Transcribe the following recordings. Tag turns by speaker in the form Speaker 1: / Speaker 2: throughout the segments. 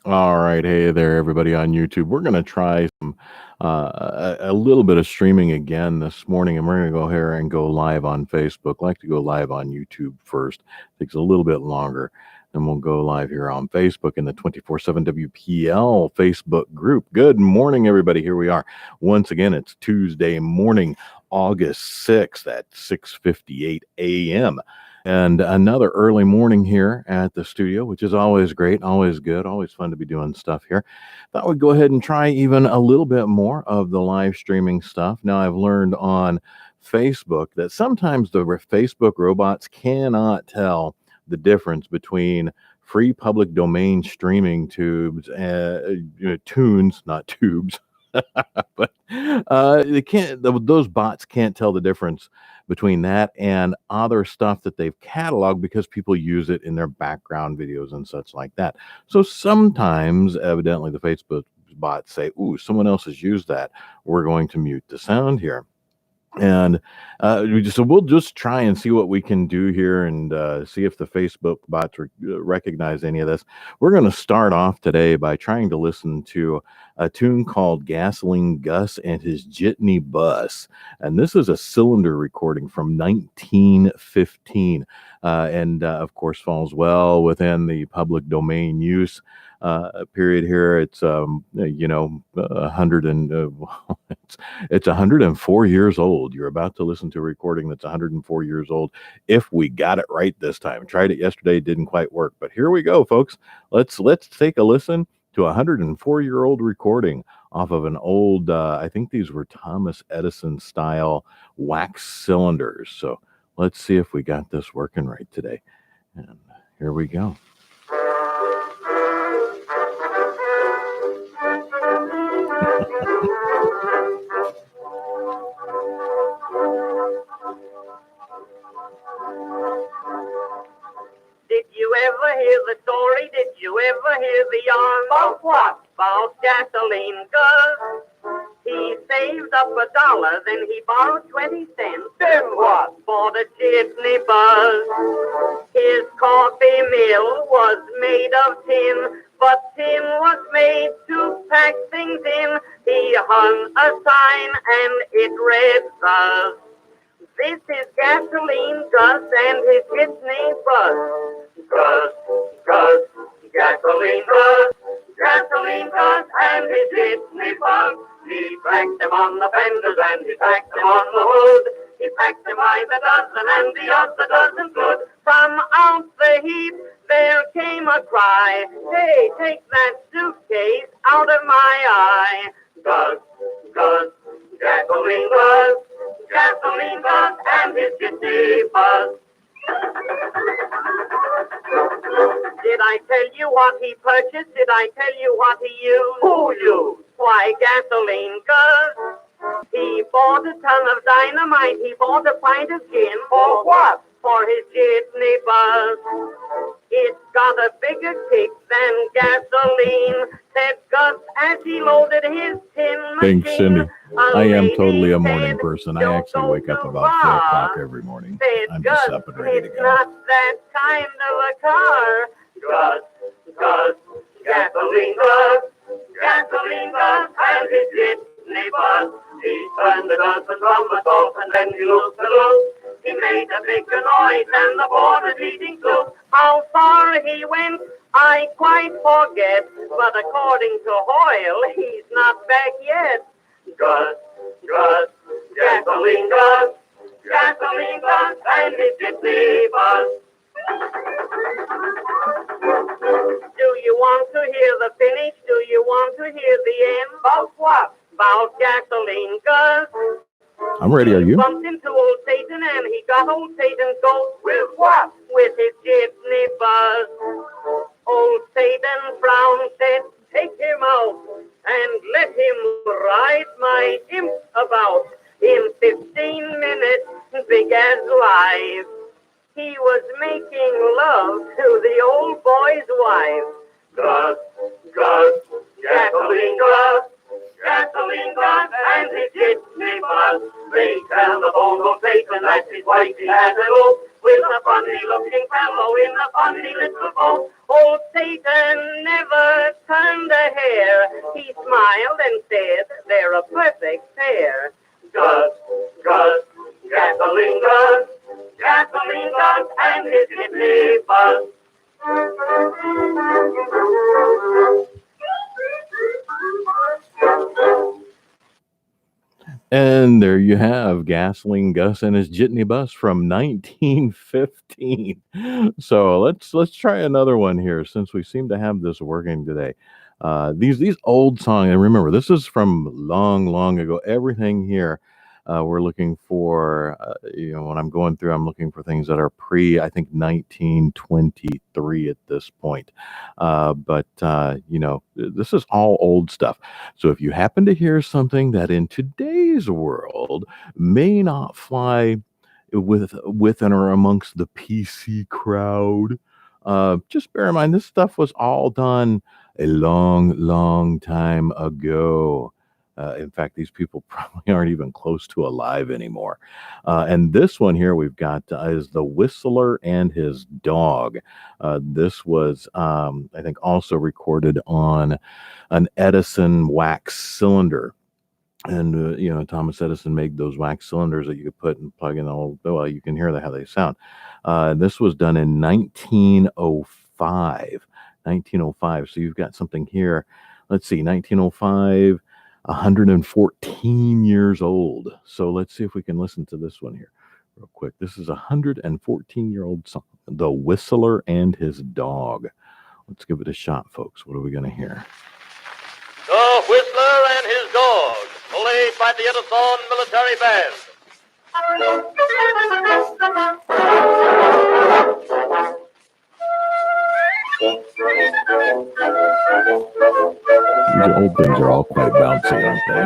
Speaker 1: All right. Hey there, everybody on YouTube. We're going to try a little bit of streaming again this morning, and we're going to go here and go live on Facebook. Like to go live on YouTube first. Takes a little bit longer. Then we'll go live here on Facebook in the 24/7 WPL Facebook group. Good morning, everybody. Here we are. Once again, it's Tuesday morning, August 6th at 6:58 a.m. And another early morning here at the studio, which is always great, always good, always fun to be doing stuff here. Thought we'd go ahead and try even a little bit more of the live streaming stuff. Now, I've learned on Facebook that sometimes the Facebook robots cannot tell the difference between free public domain streaming tubes and tunes, not tubes. But they can't; those bots can't tell the difference between that and other stuff that they've cataloged because people use it in their background videos and such like that. So sometimes, evidently, the Facebook bots say, "Ooh, someone else has used that. We're going to mute the sound here." And so we'll just try and see what we can do here and see if the Facebook bots recognize any of this. We're going to start off today by trying to listen to a tune called Gasoline Gus and His Jitney Bus. And this is a cylinder recording from 1915 and, of course, falls well within the public domain use period here. It's 100 and it's 104 years old. You're about to listen to a recording that's 104 years old. If we got it right this time, tried it yesterday, didn't quite work, but here we go, folks. Let's take a listen to a 104-year-old recording off of an old. I think these were Thomas Edison style wax cylinders. So let's see if we got this working right today. And here we go.
Speaker 2: Did you ever hear the story? Did you ever hear the yarn? About what? About Gasoline Gus. He saved up $1, then he borrowed 20 cents.
Speaker 3: Then what?
Speaker 2: Bought a jitney bus. His coffee mill was made of tin, but tin was made to pack things in. He hung a sign and it read thus: "This is Gasoline Gus and his jitney bus."
Speaker 3: Gus, Gus, Gasoline Gus, Gasoline Gus and his jitney bus. He packed them on the fenders and he packed them on the hood. He packed them by the dozen and the other dozen good.
Speaker 2: From out the heap there came a cry, "Hey, take that suitcase out of my eye."
Speaker 3: Gus, Gus, Gasoline Gus, Gasoline Gus and his jitney bus.
Speaker 2: Did I tell you what he purchased? Did I tell you what he used?
Speaker 3: Who used?
Speaker 2: Why, Gasoline Gus. He bought a ton of dynamite. He bought a pint of gin.
Speaker 3: For what?
Speaker 2: For his jitney bus. "It's got a bigger kick than gasoline," said Gus as he loaded his tin machine.
Speaker 1: Thanks, Cindy. I am totally a morning
Speaker 2: said,
Speaker 1: person. I
Speaker 2: "Don't
Speaker 1: actually
Speaker 2: go
Speaker 1: wake up
Speaker 2: too
Speaker 1: about 4
Speaker 2: far,"
Speaker 1: o'clock every morning.
Speaker 2: said
Speaker 1: I'm
Speaker 2: Gus,
Speaker 1: just up and ready to
Speaker 2: "It's
Speaker 1: go.
Speaker 2: not that kind of a car."
Speaker 3: Gus, Gus, Gasoline Gus, Gasoline Gus and his jitney bus. He turned the gun from the salt and then he looked the look. He made a bigger noise and the board was eating soup.
Speaker 2: How far he went, I quite forget, but according to Hoyle, he's not back yet.
Speaker 3: Gus, Gus, Gasoline Gus, Gasoline Gus and his jitney bus.
Speaker 2: Do you want to hear the finish? Do you want to hear the end?
Speaker 3: About what?
Speaker 2: About Gasoline Gus.
Speaker 1: I'm ready. Are you?
Speaker 2: Bumped into old Satan and he got old Satan's goat.
Speaker 3: With what?
Speaker 2: With his jitney bus. Old Satan frowned, said, "Take him out and let him ride my imp about." In 15 minutes, big as life, he was making love to the old boy's wife.
Speaker 3: Gus, Gus, Gasoline Gus, Gasoline Gus and his jitney bus. They tell the bongo Satan that his wife he has a look with a funny looking fellow in a funny little boat.
Speaker 2: Old Satan never turned
Speaker 1: And there you have Gasoline Gus and his Jitney Bus from 1915. So let's try another one here since we seem to have this working today. These old songs, and remember, this is from long, long ago. Everything here, we're looking for, when I'm going through, I'm looking for things that are I think 1923 at this point. But this is all old stuff. So if you happen to hear something that in today's world may not fly within or amongst the PC crowd, just bear in mind this stuff was all done a long, long time ago. In fact, these people probably aren't even close to alive anymore. And this one here we've got is The Whistler and His Dog. This was, I think, also recorded on an Edison wax cylinder. And, Thomas Edison made those wax cylinders that you could put and plug in well, you can hear how they sound. This was done in 1905. 1905. So you've got something here. Let's see, 1905, 114 years old. So let's see if we can listen to this one here real quick. This is a 114-year-old song, The Whistler and His Dog. Let's give it a shot, folks. What are we going to hear?
Speaker 3: The Whistler and His Dog, played by the Edison Military Band.
Speaker 1: These old things are all quite bouncy, aren't they?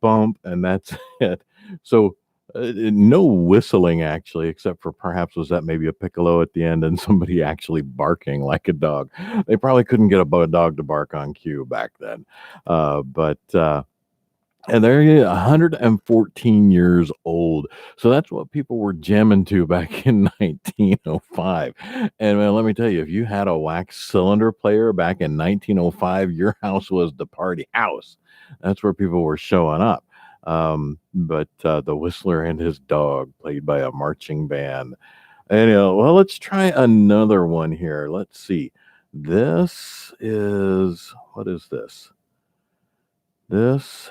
Speaker 1: Bump, and that's it. So no whistling actually, except for perhaps was that maybe a piccolo at the end and somebody actually barking like a dog. They probably couldn't get a dog to bark on cue back then. And they're 114 years old. So that's what people were jamming to back in 1905. And let me tell you, if you had a wax cylinder player back in 1905, your house was the party house. That's where people were showing up. But The Whistler and His Dog, played by a marching band. And, well, let's try another one here. Let's see. This is, what is this? This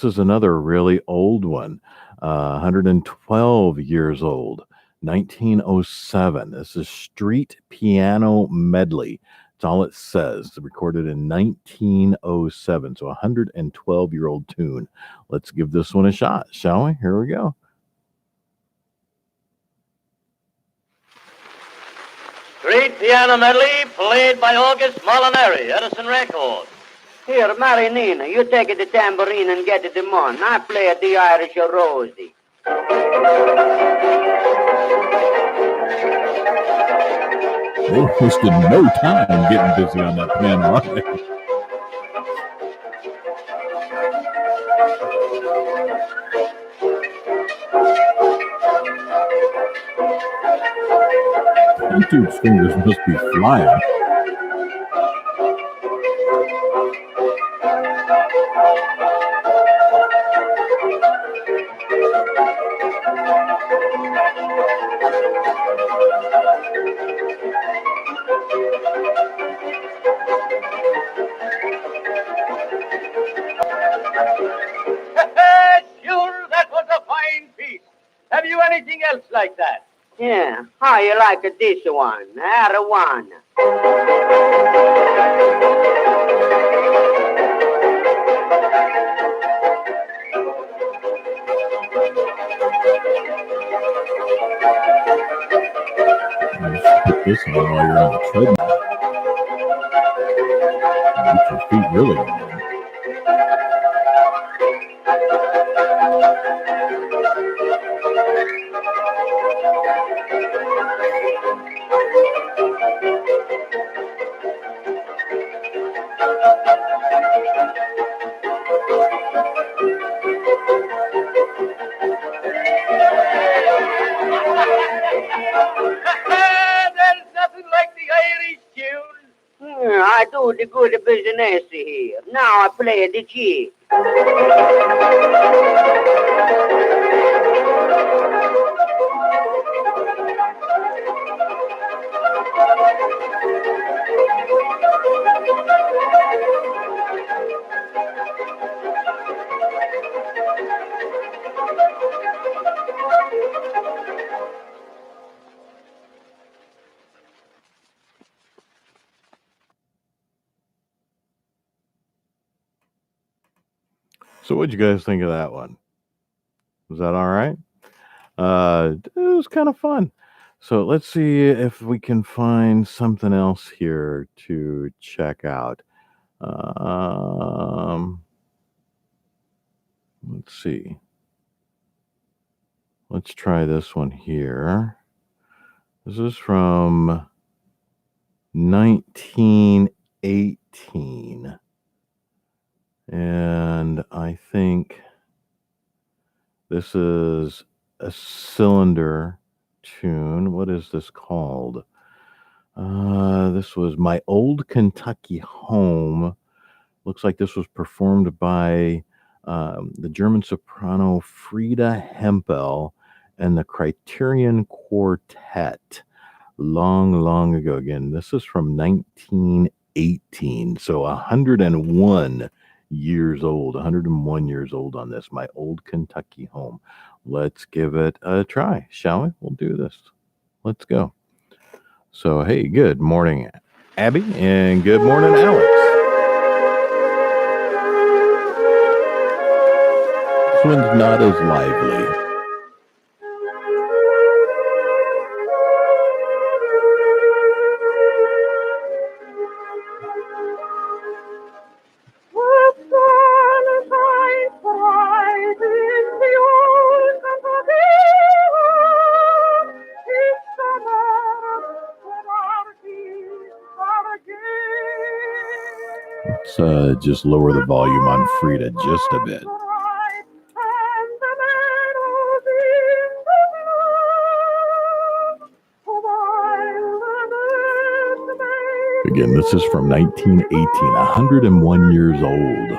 Speaker 1: is another really old one. 112 years old, 1907. This is Street Piano Medley. That's all it says. It's recorded in 1907. So 112-year-old tune. Let's give this one a shot, shall we? Here we go.
Speaker 3: Street Piano Medley, played by August Molinari, Edison Records.
Speaker 2: Here, Marinina, you take the tambourine and get the mon. I play the Irish Rosie.
Speaker 1: They wasted no time getting busy on that piano. YouTube's fingers must be flying.
Speaker 3: Sure, that was a fine piece. Have you anything else like that?
Speaker 2: Yeah, how you like this one? One.
Speaker 1: Put this on while you're on the treadmill. Get your feet really going.
Speaker 3: There's nothing like the Irish tune.
Speaker 2: I do the good business here. Now I play the jig.
Speaker 1: So what'd you guys think of that one? Was that all right? It was kind of fun. So let's see if we can find something else here to check out. Let's see. Let's try this one here. This is from 1918. And I think this is a cylinder tune. What is this called? This was My Old Kentucky Home. Looks like this was performed by the German soprano Frieda Hempel and the Criterion Quartet long ago. Again, this is from 1918. So 101 years old, 101 years old on this, My Old Kentucky Home. Let's give it a try, shall we? We'll do this. Let's go. So, hey, good morning, Abby, and good morning, Alex. This one's not as lively. Let's just lower the volume on Frieda just a bit. Again, this is from 1918, 101 years old.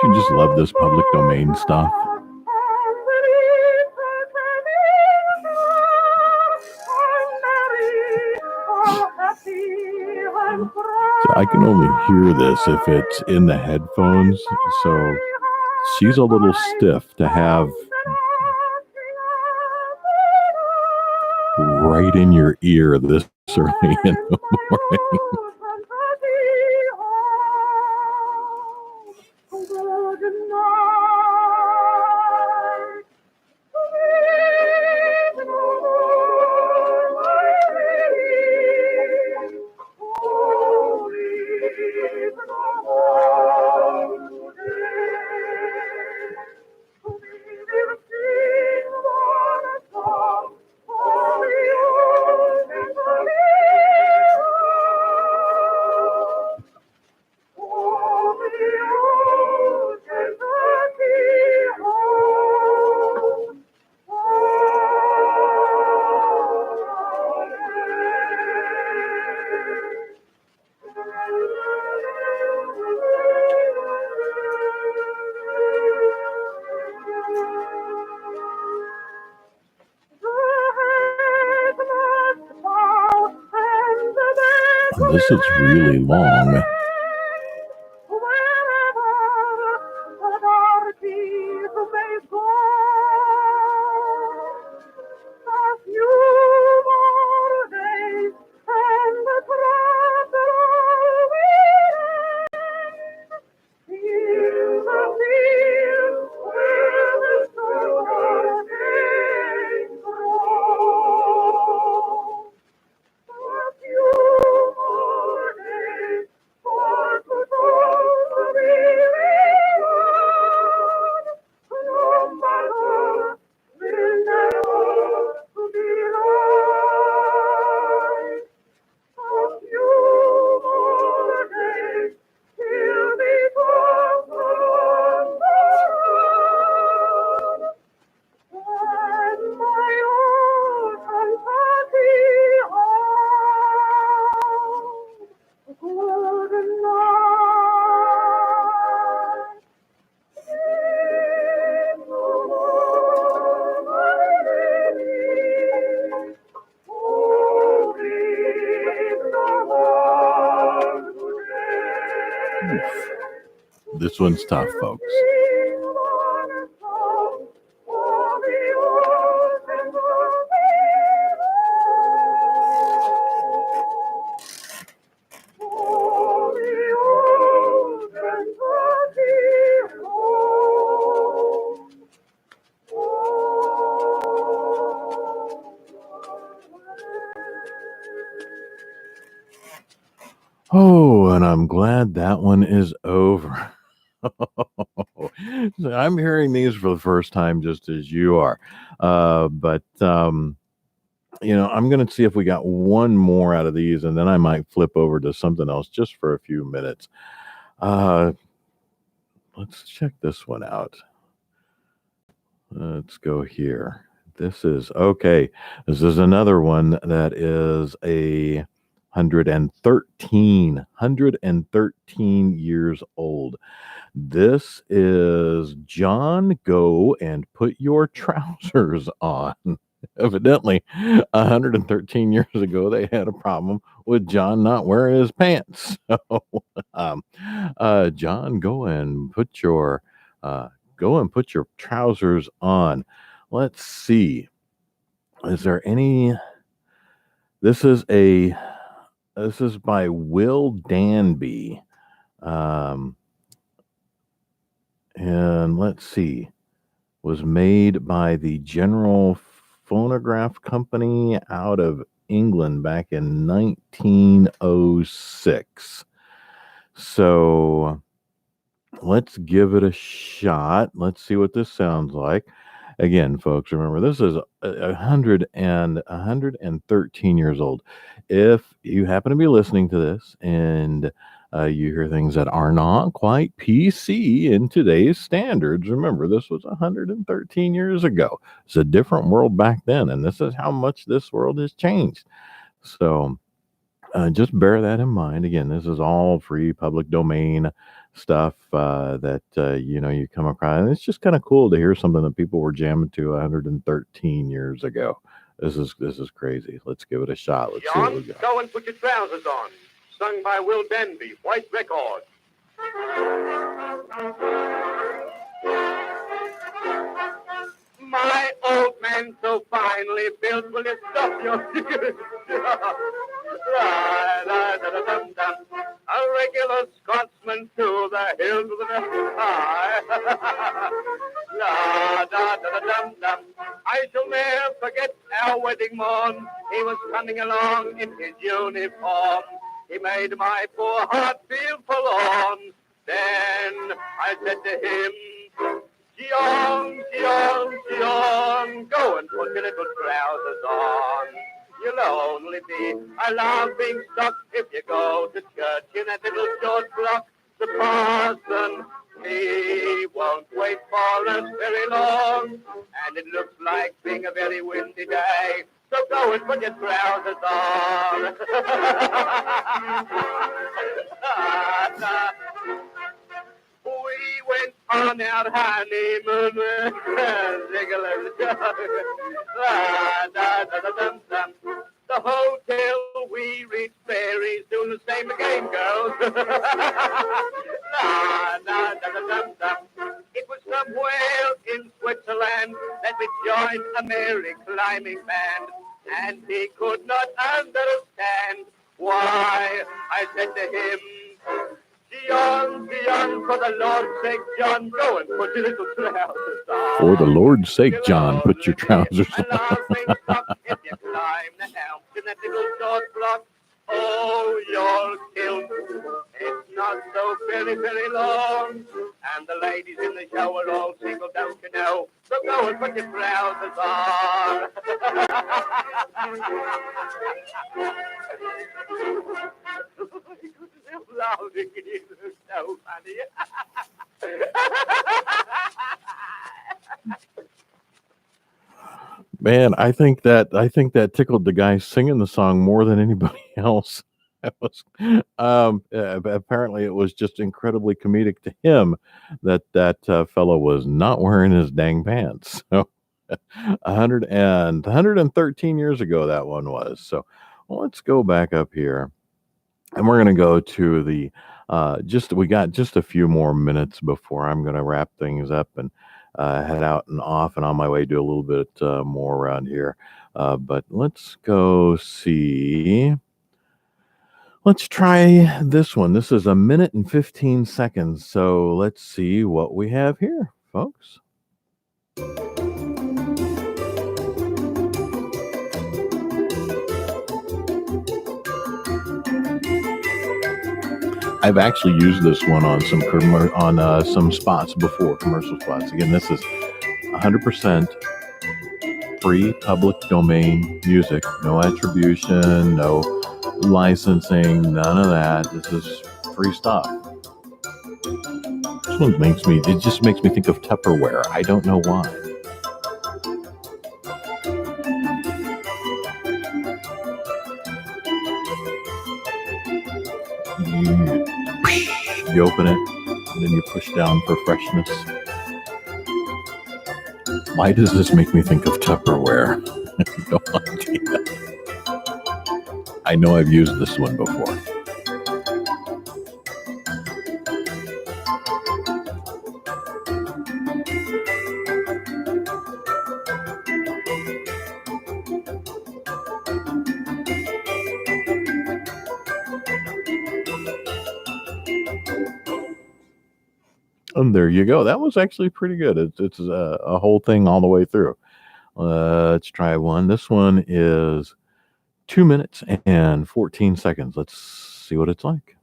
Speaker 1: You just love this public domain stuff. So I can only hear this if it's in the headphones. So she's a little stiff to have right in your ear this early in the morning. This is really long. This one's tough, folks. Oh, and I'm glad that one is over. I'm hearing these for the first time, just as you are. But I'm going to see if we got one more out of these, and then I might flip over to something else just for a few minutes. Let's check this one out. Let's go here. This is okay. This is another one that is a 113 years old. This is John, go and put your trousers on. Evidently, 113 years ago, they had a problem with John not wearing his pants. So, John, go and put your trousers on. Let's see. Is there any? This is by Will Danby. And let's see. Was made by the General Phonograph Company out of England back in 1906. So let's give it a shot. Let's see what this sounds like. Again, folks, remember this is 113 years old. If you happen to be listening to this and you hear things that are not quite PC in today's standards, remember this was 113 years ago. It's a different world back then, and this is how much this world has changed. So just bear that in mind. Again, this is all free public domain stuff that you come across, and it's just kind of cool to hear something that people were jamming to 113 years ago. This is crazy. Let's give it a shot. Let's see what we got.
Speaker 3: Go and put your trousers on. Sung by Will Danby, White Record. My old man so finely built, will you stop your a regular Scotsman to the hills of the high. I shall never forget our wedding morn. He was coming along in his uniform. He made my poor heart feel forlorn. Then I said to him, Gion, go and put your little trousers on. You'll only be a laughing stock if you go to church in that little short frock. The parson, he won't wait for us very long, and it looks like being a very windy day. So go and put your trousers on. We went on our honeymoon. The hotel till we reach Paris. Soon the same again, girls. La, la, da, da, da, da. It was somewhere in Switzerland that we joined a merry climbing band, and he could not understand why I said to him, John, John, for the Lord's sake, John, go and put your little trousers on.
Speaker 1: For the Lord's sake, John, put your trousers
Speaker 3: And
Speaker 1: on.
Speaker 3: I'll bring up if you climb the Alps in that little short block. Oh, you're killed. It's not so very, very long. And the ladies in the show are all single, don't you know? So go and put your trousers on. Laughing, you look so funny.
Speaker 1: Man, I think that tickled the guy singing the song more than anybody else. It was, apparently it was just incredibly comedic to him that fellow was not wearing his dang pants. So 113 years ago that one was. So let's go back up here, and we're going to go to the we got just a few more minutes before I'm going to wrap things up and head out and off and on my way, do a little bit more around here. But let's go see. Let's try this one. This is 1 minute and 15 seconds. So let's see what we have here, folks. I've actually used this one on some spots before, commercial spots. Again, this is 100% free public domain music. No attribution, no licensing, none of that. This is free stuff. This one just makes me think of Tupperware. I don't know why. You open it, and then you push down for freshness. Why does this make me think of Tupperware? I have no idea. I know I've used this one before. And there you go. That was actually pretty good. It's a whole thing all the way through. Let's try one. This one is 2 minutes and 14 seconds. Let's see what it's like.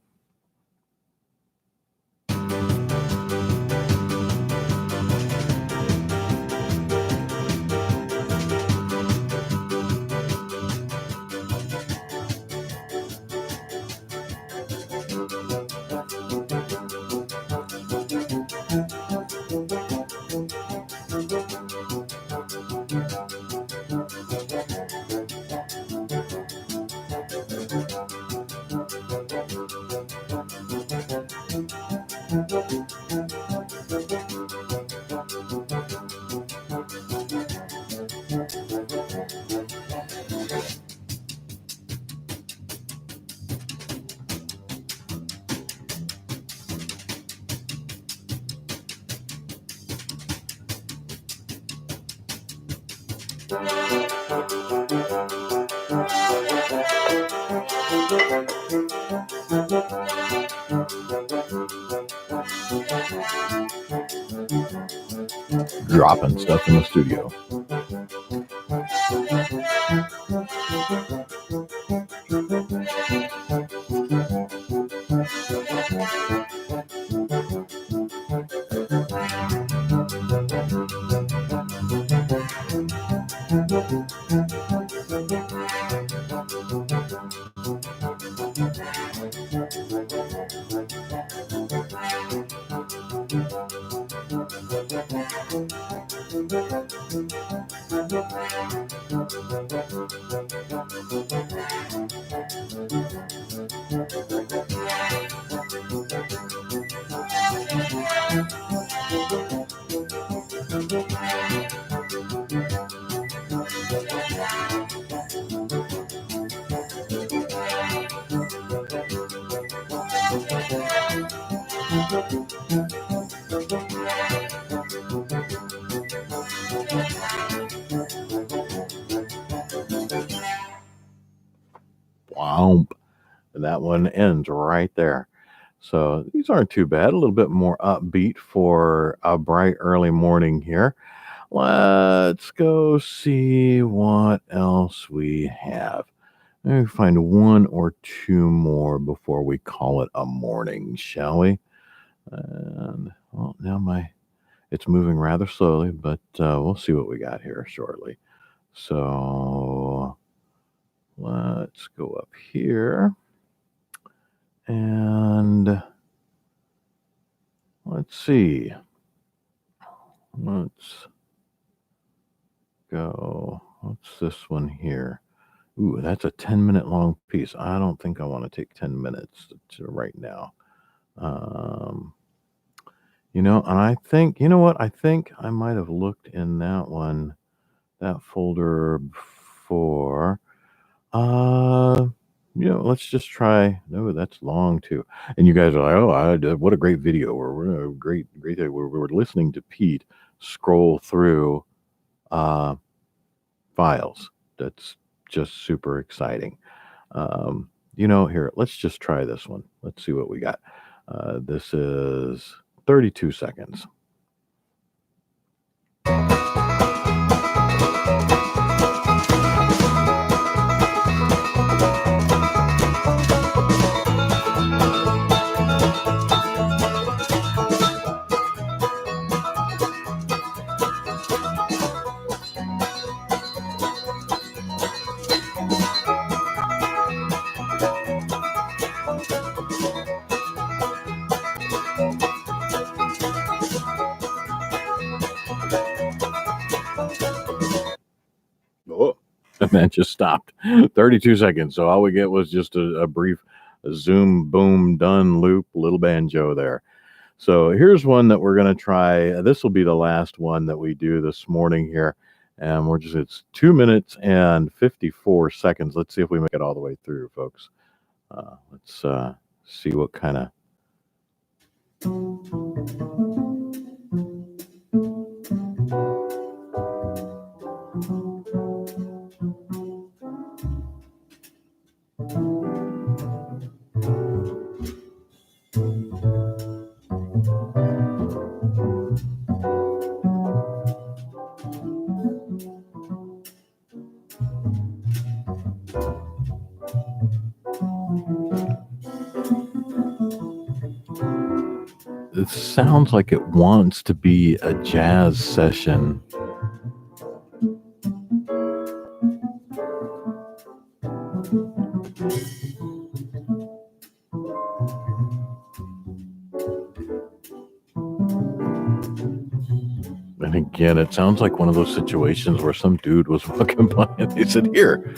Speaker 1: Dropping stuff in the studio. Boom. And that one ends right there. So these aren't too bad. A little bit more upbeat for a bright early morning here. Let's go see what else we have. Maybe find one or two more before we call it a morning, shall we? And well, now it's moving rather slowly, but we'll see what we got here shortly. So let's go up here and let's see. Let's go. What's this one here? Ooh, that's a 10-minute long piece. I don't think I want to take 10 minutes right now. And I think, you know what? I think I might have looked in that folder before. Let's just try. No, that's long too. And you guys are like, what a great video. We're a great. We're listening to Pete scroll through files. That's just super exciting. Here, let's just try this one. Let's see what we got. This is 32 seconds. Oh, and that just stopped. 32 seconds. So all we get was just a brief zoom, boom, done loop, little banjo there. So here's one that we're going to try. This will be the last one that we do this morning here. And it's 2 minutes and 54 seconds. Let's see if we make it all the way through, folks. Let's see what kind of... It sounds like it wants to be a jazz session. And again, it sounds like one of those situations where some dude was walking by and they said, "Here,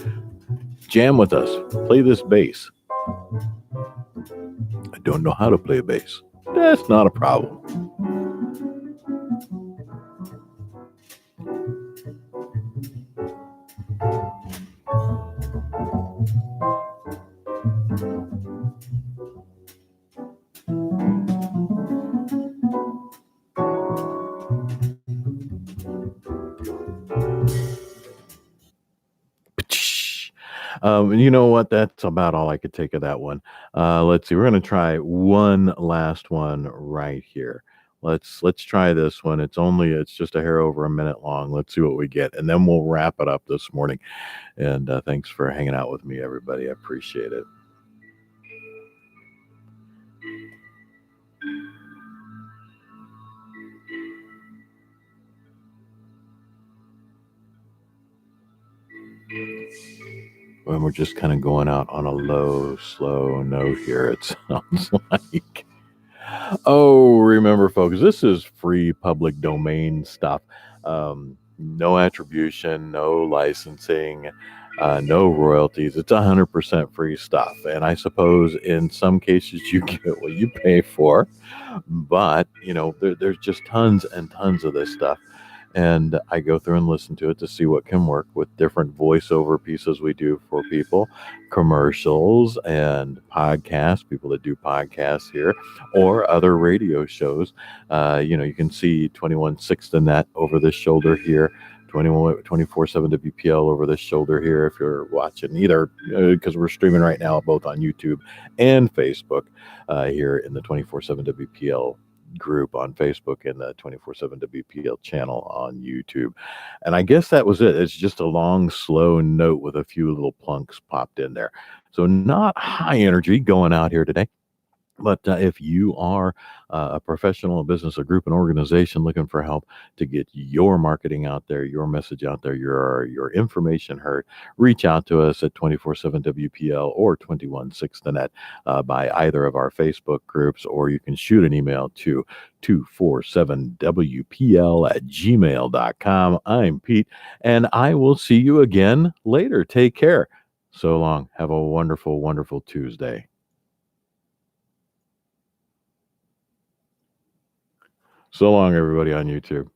Speaker 1: jam with us, play this bass." I don't know how to play a bass. That's not a problem. You know what? That's about all I could take of that one. Let's see. We're going to try one last one right here. Let's try this one. It's just a hair over a minute long. Let's see what we get, and then we'll wrap it up this morning. And thanks for hanging out with me, everybody. I appreciate it. When we're just kind of going out on a low, slow note here, it sounds like. Oh, remember, folks, this is free public domain stuff. No attribution, no licensing, no royalties. It's 100% free stuff. And I suppose in some cases you get what you pay for. But, there's just tons and tons of this stuff. And I go through and listen to it to see what can work with different voiceover pieces we do for people, commercials and podcasts, people that do podcasts here, or other radio shows. You can see 21/6 in that over the shoulder here, 24/7 WPL over the shoulder here if you're watching, either because we're streaming right now both on YouTube and Facebook here in the 24/7 WPL group on Facebook and the 24/7 WPL channel on YouTube. And I guess that was it. It's just a long, slow note with a few little plunks popped in there. So not high energy going out here today. But if you are a professional, a business, a group, an organization looking for help to get your marketing out there, your message out there, your information heard, reach out to us at 24/7 WPL or 216thenet by either of our Facebook groups, or you can shoot an email to 247WPL@gmail.com. I'm Pete, and I will see you again later. Take care. So long. Have a wonderful, wonderful Tuesday. So long, everybody on YouTube.